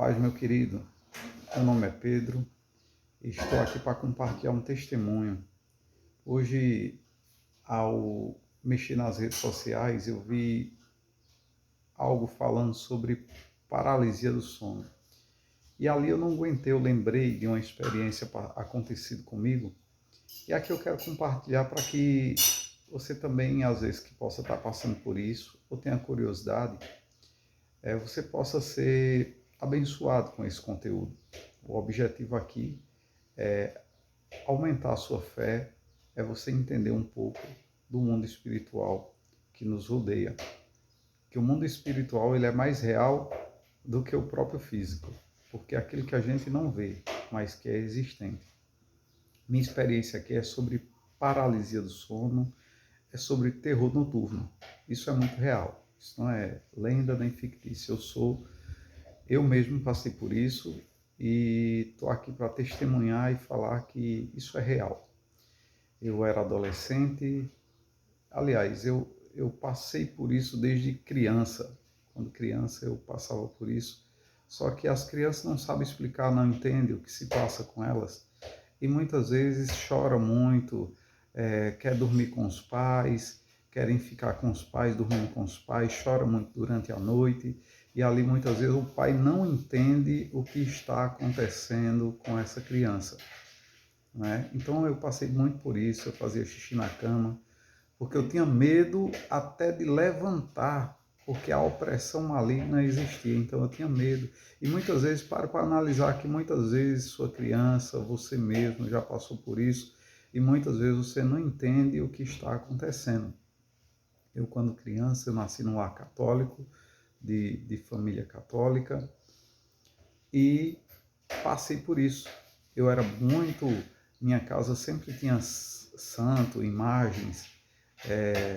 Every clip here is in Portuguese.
paz, meu querido. Meu nome é Pedro e estou aqui para compartilhar um testemunho. Hoje, ao mexer nas redes sociais, eu vi algo falando sobre paralisia do sono. E ali eu não aguentei, eu lembrei de uma experiência acontecida comigo. E aqui eu quero compartilhar para que você também, às vezes, que possa estar passando por isso, ou tenha curiosidade, você possa ser abençoado com esse conteúdo. O objetivo aqui é aumentar a sua fé, é você entender um pouco do mundo espiritual que nos rodeia. Que o mundo espiritual ele é mais real do que o próprio físico, porque é aquilo que a gente não vê, mas que é existente. Minha experiência aqui é sobre paralisia do sono, é sobre terror noturno. Isso é muito real, isso não é lenda nem fictício. Eu mesmo passei por isso e estou aqui para testemunhar e falar que isso é real. Eu era adolescente, aliás, eu passei por isso desde criança. Quando criança eu passava por isso, só que as crianças não sabem explicar, não entendem o que se passa com elas e muitas vezes choram muito, quer dormir com os pais, querem ficar com os pais, dormindo com os pais, choram muito durante a noite e ali muitas vezes o pai não entende o que está acontecendo com essa criança, né? Então eu passei muito por isso, eu fazia xixi na cama, porque eu tinha medo até de levantar, porque a opressão maligna existia, então eu tinha medo. E muitas vezes, para analisar que muitas vezes sua criança, você mesmo já passou por isso, e muitas vezes você não entende o que está acontecendo. Eu, quando criança, eu nasci num lar católico, de família católica, e passei por isso. Eu era muito... Minha casa sempre tinha santo, imagens,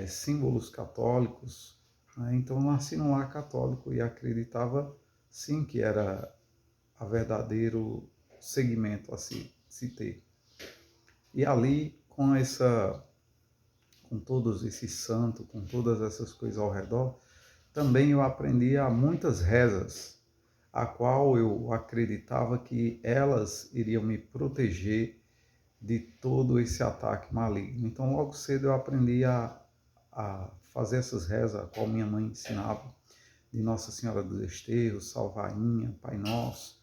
símbolos católicos, né? Então eu nasci num lar católico e acreditava sim que era a verdadeiro segmento a se ter. E ali com todos esses santos, com todas essas coisas ao redor, também eu aprendi a muitas rezas, a qual eu acreditava que elas iriam me proteger de todo esse ataque maligno. Então, logo cedo eu aprendi a fazer essas rezas, a qual minha mãe ensinava, de Nossa Senhora dos Desterros, Salvainha, Pai Nosso,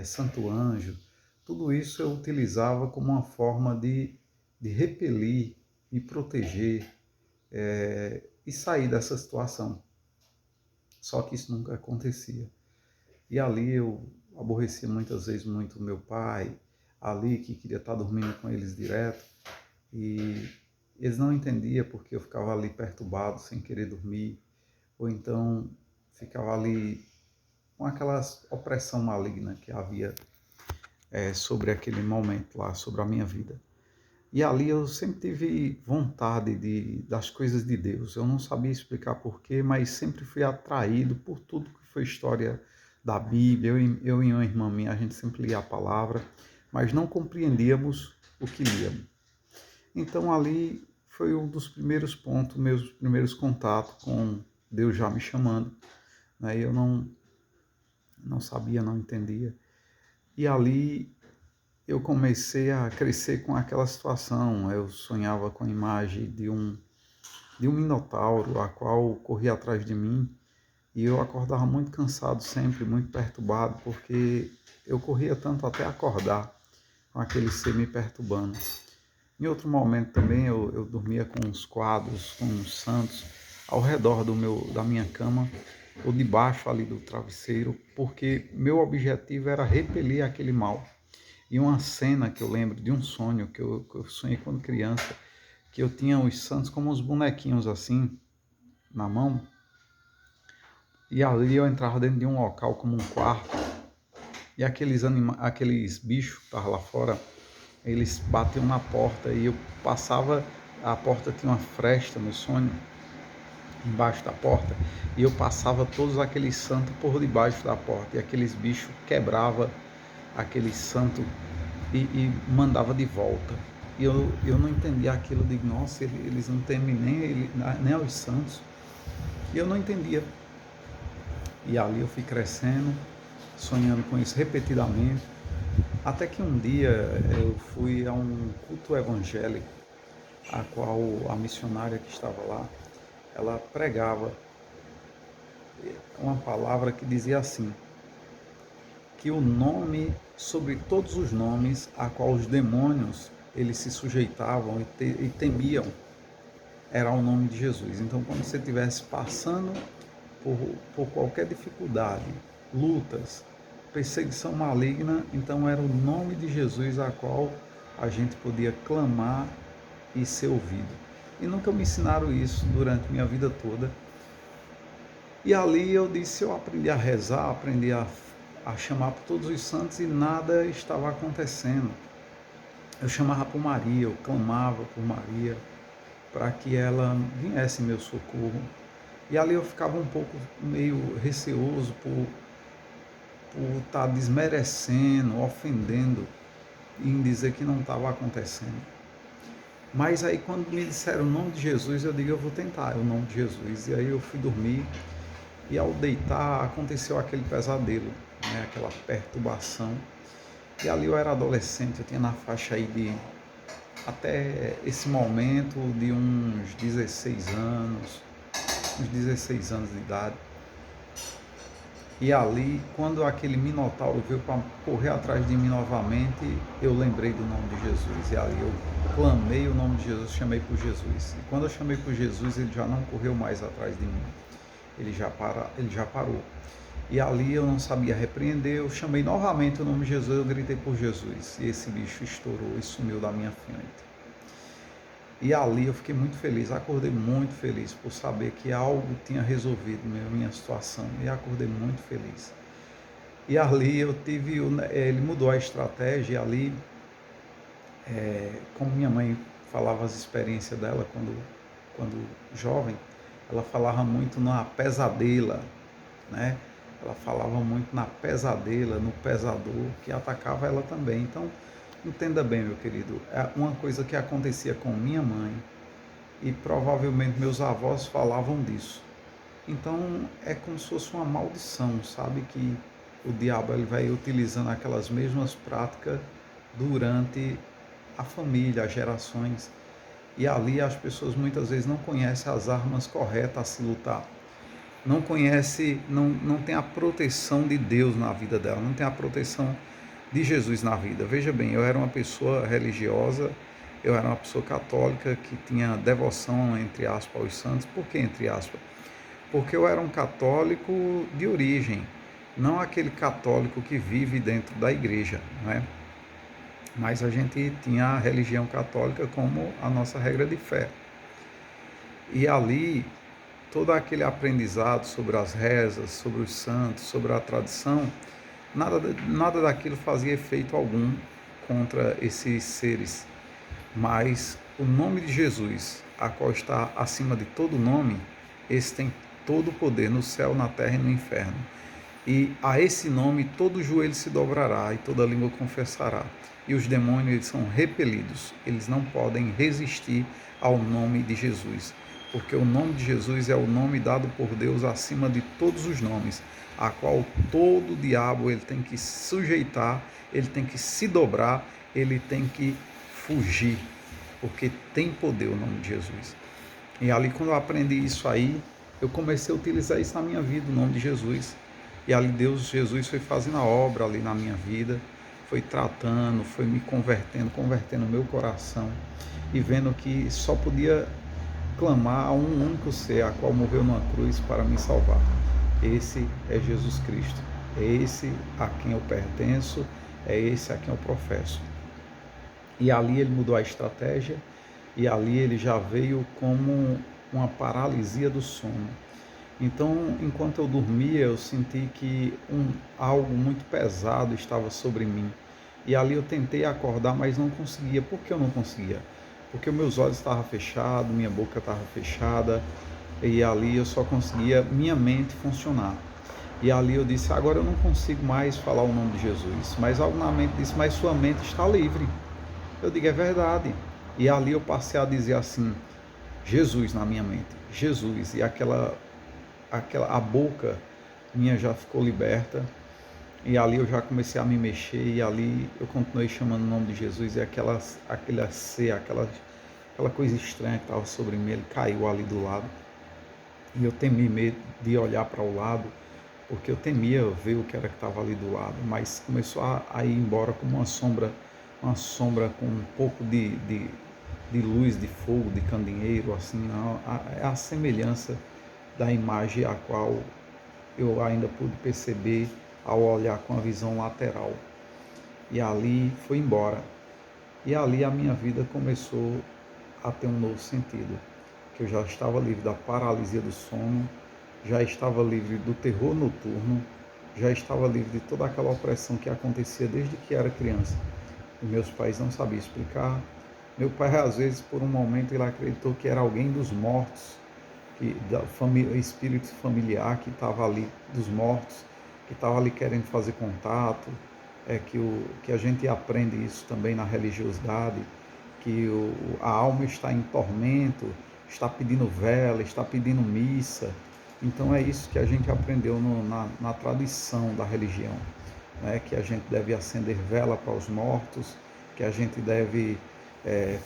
Santo Anjo. Tudo isso eu utilizava como uma forma de repelir, me proteger e sair dessa situação. Só que isso nunca acontecia. E ali eu aborrecia muitas vezes muito o meu pai, ali que queria estar dormindo com eles direto, e eles não entendiam porque eu ficava ali perturbado, sem querer dormir, ou então ficava ali com aquela opressão maligna que havia sobre aquele momento lá, sobre a minha vida. E ali eu sempre tive vontade das coisas de Deus. Eu não sabia explicar porquê, mas sempre fui atraído por tudo que foi história da Bíblia. Eu e uma irmã minha, a gente sempre lia a palavra, mas não compreendíamos o que líamos. Então ali foi um dos primeiros pontos, meus primeiros contatos com Deus já me chamando, né? Eu não sabia, não entendia. E ali eu comecei a crescer com aquela situação. Eu sonhava com a imagem de um minotauro, a qual corria atrás de mim, e eu acordava muito cansado sempre, muito perturbado, porque eu corria tanto até acordar com aquele ser me perturbando. Em outro momento também eu dormia com uns quadros, com uns santos ao redor da minha cama, ou debaixo ali do travesseiro, porque meu objetivo era repelir aquele mal. E uma cena que eu lembro de um sonho que eu sonhei quando criança, que eu tinha os santos como uns bonequinhos assim, na mão, e ali eu entrava dentro de um local como um quarto, e aqueles bichos que estavam lá fora, eles batiam na porta e eu passava, a porta tinha uma fresta no sonho, embaixo da porta, e eu passava todos aqueles santos por debaixo da porta, e aqueles bichos quebravam aquele santo e mandava de volta. E eu não entendia aquilo, digo, nossa, eles não temem nem aos santos. E eu não entendia. E ali eu fui crescendo, sonhando com isso repetidamente, até que um dia eu fui a um culto evangélico, a qual a missionária que estava lá, ela pregava uma palavra que dizia assim, que o nome sobre todos os nomes a qual os demônios eles se sujeitavam e temiam era o nome de Jesus. Então, quando você estivesse passando por qualquer dificuldade, lutas, perseguição maligna, então era o nome de Jesus a qual a gente podia clamar e ser ouvido. E nunca me ensinaram isso durante minha vida toda. E ali eu disse, eu aprendi a rezar, aprendi a chamar por todos os santos e nada estava acontecendo. Eu chamava por Maria, eu clamava por Maria, para que ela viesse em meu socorro. E ali eu ficava um pouco meio receoso por estar desmerecendo, ofendendo, em dizer que não estava acontecendo. Mas aí quando me disseram o nome de Jesus, eu digo, eu vou tentar o nome de Jesus. E aí eu fui dormir e ao deitar aconteceu aquele pesadelo, né? Aquela perturbação. E ali eu era adolescente, eu tinha na faixa aí de, até esse momento, de uns 16 anos, de idade. E ali, quando aquele minotauro veio para correr atrás de mim novamente, eu lembrei do nome de Jesus. E ali eu clamei o nome de Jesus, chamei por Jesus. E quando eu chamei por Jesus, ele já não correu mais atrás de mim. Ele já parou. E ali eu não sabia repreender, eu chamei novamente o nome de Jesus, eu gritei por Jesus. E esse bicho estourou e sumiu da minha frente. E ali eu fiquei muito feliz, acordei muito feliz por saber que algo tinha resolvido minha situação. E acordei muito feliz. E ali eu tive, ele mudou a estratégia, e ali, como minha mãe falava as experiências dela quando jovem, ela falava muito na pesadela, né? Ela falava muito na pesadela, no pesador, que atacava ela também. Então, entenda bem, meu querido, é uma coisa que acontecia com minha mãe e provavelmente meus avós falavam disso. Então, é como se fosse uma maldição, sabe? Que o diabo ele vai utilizando aquelas mesmas práticas durante a família, as gerações. E ali as pessoas muitas vezes não conhecem as armas corretas a se lutar. Não conhece, não tem a proteção de Deus na vida dela, não tem a proteção de Jesus na vida. Veja bem, eu era uma pessoa religiosa, eu era uma pessoa católica que tinha devoção, entre aspas, aos santos. Por que entre aspas? Porque eu era um católico de origem, não aquele católico que vive dentro da igreja, não é? Mas a gente tinha a religião católica como a nossa regra de fé. E ali, todo aquele aprendizado sobre as rezas, sobre os santos, sobre a tradição, nada daquilo fazia efeito algum contra esses seres. Mas o nome de Jesus, a qual está acima de todo nome, esse tem todo o poder no céu, na terra e no inferno. E a esse nome todo joelho se dobrará e toda língua confessará. E os demônios eles são repelidos, eles não podem resistir ao nome de Jesus. Porque o nome de Jesus é o nome dado por Deus acima de todos os nomes, a qual todo diabo ele tem que sujeitar, ele tem que se dobrar, ele tem que fugir, porque tem poder o nome de Jesus. E ali quando eu aprendi isso aí, eu comecei a utilizar isso na minha vida, o nome de Jesus. E ali Jesus foi fazendo a obra ali na minha vida, foi tratando, foi me convertendo o meu coração e vendo que só podia clamar a um único ser, a qual morreu numa cruz para me salvar. Esse é Jesus Cristo, é esse a quem eu pertenço, é esse a quem eu professo. E ali ele mudou a estratégia, e ali ele já veio como uma paralisia do sono. Então, enquanto eu dormia, eu senti que algo muito pesado estava sobre mim. E ali eu tentei acordar, mas não conseguia. Por que eu não conseguia? Porque meus olhos estavam fechados, minha boca estava fechada, e ali eu só conseguia minha mente funcionar. E ali eu disse, agora eu não consigo mais falar o nome de Jesus. Mas algo na mente disse, mas sua mente está livre. Eu digo, é verdade. E ali eu passei a dizer assim, Jesus na minha mente, Jesus. E a boca minha já ficou liberta, E ali eu já comecei a me mexer, e ali eu continuei chamando o nome de Jesus, e aquele ser, aquela coisa estranha que estava sobre mim, ele caiu ali do lado. E eu temi medo de olhar para o lado, porque eu temia ver o que era que estava ali do lado, mas começou a ir embora como uma sombra com um pouco de luz, de fogo, de candeeiro, assim, é a semelhança da imagem a qual eu ainda pude perceber ao olhar com a visão lateral. E ali foi embora. E ali a minha vida começou a ter um novo sentido, que eu já estava livre da paralisia do sono, já estava livre do terror noturno, já estava livre de toda aquela opressão que acontecia desde que era criança. E meus pais não sabiam explicar. Meu pai, às vezes, por um momento, ele acreditou que era alguém dos mortos, que da família, espírito familiar que estava ali dos mortos, que estava ali querendo fazer contato. Que a gente aprende isso também na religiosidade, que a alma está em tormento, está pedindo vela, está pedindo missa. Então é isso que a gente aprendeu na tradição da religião, né? Que a gente deve acender vela para os mortos, que a gente deve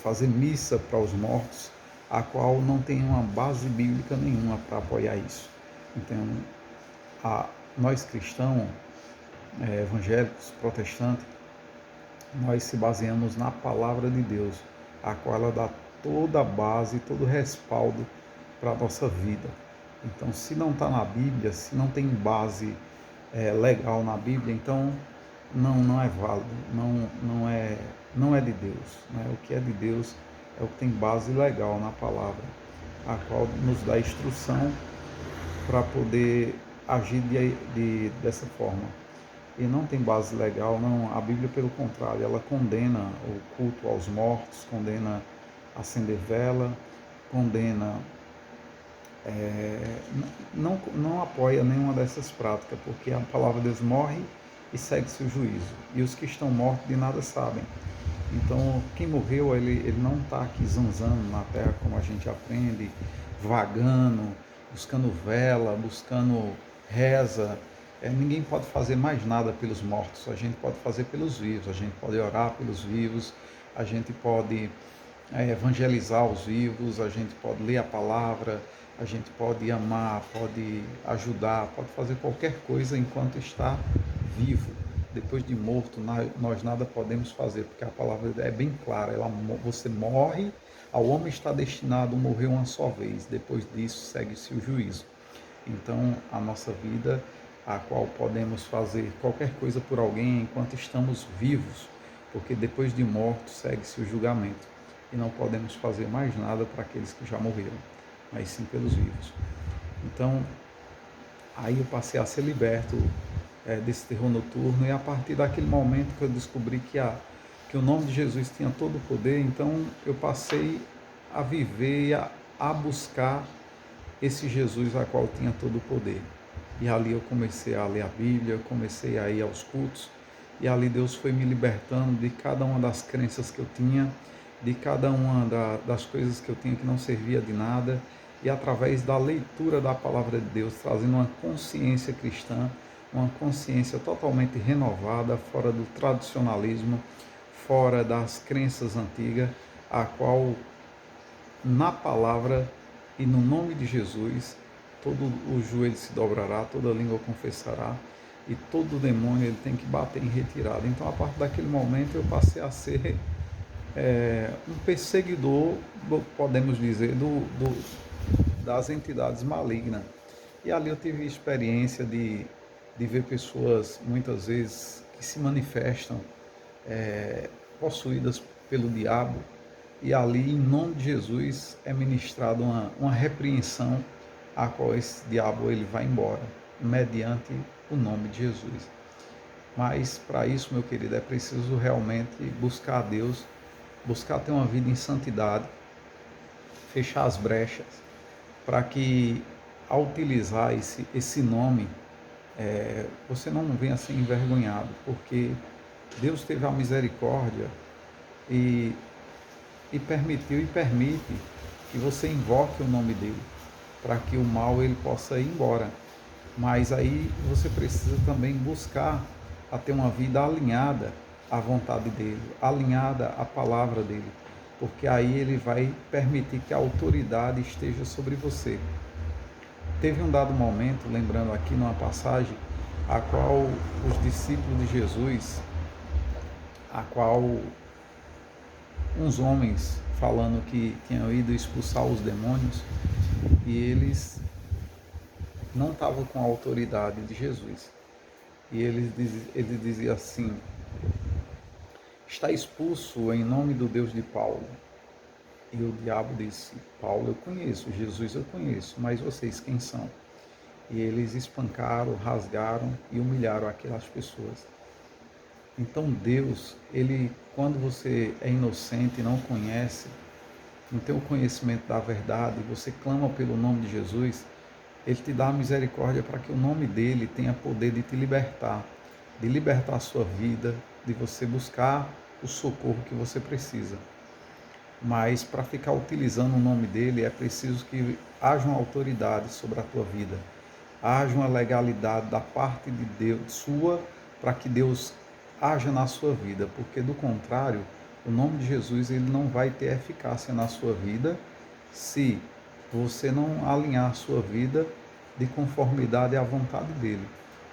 fazer missa para os mortos, a qual não tem uma base bíblica nenhuma para apoiar isso. Então, nós cristãos, evangélicos, protestantes, nós se baseamos na palavra de Deus, a qual ela dá toda a base, todo o respaldo para a nossa vida. Então, se não está na Bíblia, se não tem base legal na Bíblia, então não é válido, não é de Deus. Né? O que é de Deus é o que tem base legal na palavra, a qual nos dá instrução para poder agir dessa forma. E não tem base legal, não. A Bíblia, pelo contrário, ela condena o culto aos mortos, condena acender vela, condena, não apoia nenhuma dessas práticas, porque a palavra de Deus morre e segue-se o juízo. E os que estão mortos de nada sabem. Então, quem morreu, ele não está aqui zanzando na terra, como a gente aprende, vagando, buscando vela, buscando reza. Ninguém pode fazer mais nada pelos mortos, a gente pode fazer pelos vivos, a gente pode orar pelos vivos, a gente pode evangelizar os vivos, a gente pode ler a palavra, a gente pode amar, pode ajudar, pode fazer qualquer coisa enquanto está vivo. Depois de morto, nós nada podemos fazer, porque a palavra é bem clara, você morre, ao homem está destinado a morrer uma só vez, depois disso segue-se o juízo. Então, a nossa vida, a qual podemos fazer qualquer coisa por alguém enquanto estamos vivos, porque depois de morto segue-se o julgamento, e não podemos fazer mais nada para aqueles que já morreram, mas sim pelos vivos. Então, aí eu passei a ser liberto desse terror noturno, e a partir daquele momento que eu descobri que o nome de Jesus tinha todo o poder, então eu passei a viver, a buscar esse Jesus a qual tinha todo o poder. E ali eu comecei a ler a Bíblia, comecei a ir aos cultos, e ali Deus foi me libertando de cada uma das crenças que eu tinha, de cada uma das coisas que eu tinha que não servia de nada, e através da leitura da palavra de Deus, trazendo uma consciência cristã, uma consciência totalmente renovada, fora do tradicionalismo, fora das crenças antigas, a qual na palavra e no nome de Jesus, todo o joelho se dobrará, toda língua confessará, e todo demônio ele tem que bater em retirada. Então, a partir daquele momento, eu passei a ser um perseguidor, podemos dizer, das entidades malignas. E ali eu tive experiência de ver pessoas, muitas vezes, que se manifestam possuídas pelo diabo, e ali, em nome de Jesus, é ministrada uma repreensão a qual esse diabo ele vai embora, mediante o nome de Jesus. Mas, para isso, meu querido, é preciso realmente buscar a Deus, buscar ter uma vida em santidade, fechar as brechas, para que, ao utilizar esse nome, você não venha ser envergonhado, porque Deus teve a misericórdia e permitiu e permite que você invoque o nome dele, para que o mal ele possa ir embora. Mas aí você precisa também buscar a ter uma vida alinhada à vontade dele, alinhada à palavra dele, porque aí ele vai permitir que a autoridade esteja sobre você. Teve um dado momento, lembrando aqui numa passagem, a qual os discípulos de Jesus, a qual uns homens falando que tinham ido expulsar os demônios, e eles não estavam com a autoridade de Jesus. E ele dizia assim: está expulso em nome do Deus de Paulo. E o diabo disse: Paulo eu conheço, Jesus eu conheço, mas vocês quem são? E eles espancaram, rasgaram e humilharam aquelas pessoas. Então Deus, quando você é inocente e não conhece, não tem o conhecimento da verdade, você clama pelo nome de Jesus, Ele te dá a misericórdia para que o nome dele tenha poder de te libertar, de libertar a sua vida, de você buscar o socorro que você precisa. Mas para ficar utilizando o nome dele é preciso que haja uma autoridade sobre a tua vida, haja uma legalidade da parte de Deus sua para que Deus haja na sua vida, porque do contrário, o nome de Jesus ele não vai ter eficácia na sua vida se você não alinhar a sua vida de conformidade à vontade dele.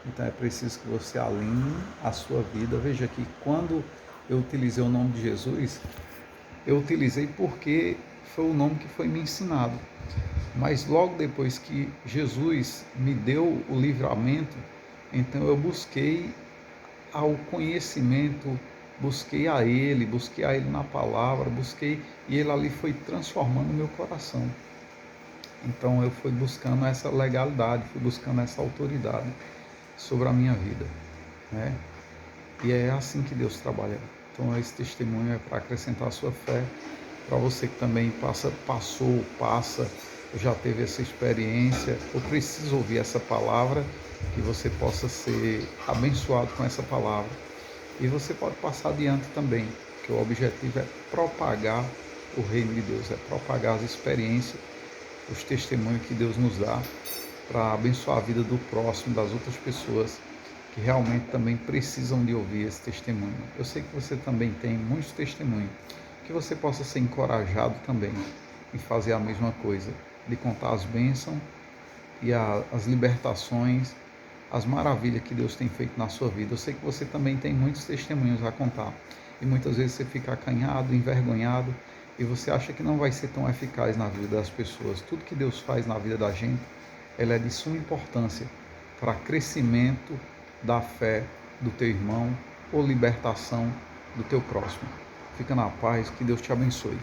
Então é preciso que você alinhe a sua vida. Veja que quando eu utilizei o nome de Jesus, eu utilizei porque foi o nome que foi me ensinado. Mas logo depois que Jesus me deu o livramento, então eu busquei ao conhecimento, busquei a Ele na palavra, e Ele ali foi transformando o meu coração. Então eu fui buscando essa legalidade, fui buscando essa autoridade sobre a minha vida, né? E é assim que Deus trabalha. Então esse testemunho é para acrescentar a sua fé, para você que também passa, já teve essa experiência, ou precisa ouvir essa palavra, que você possa ser abençoado com essa palavra. E você pode passar adiante também, que o objetivo é propagar o reino de Deus, é propagar as experiências, os testemunhos que Deus nos dá para abençoar a vida do próximo, das outras pessoas que realmente também precisam de ouvir esse testemunho. Eu sei que você também tem muitos testemunhos, que você possa ser encorajado também em fazer a mesma coisa, de contar as bênçãos e as libertações, as maravilhas que Deus tem feito na sua vida. Eu sei que você também tem muitos testemunhos a contar, e muitas vezes você fica acanhado, envergonhado, e você acha que não vai ser tão eficaz na vida das pessoas. Tudo que Deus faz na vida da gente, ela é de suma importância para crescimento da fé do teu irmão ou libertação do teu próximo. Fica na paz, que Deus te abençoe.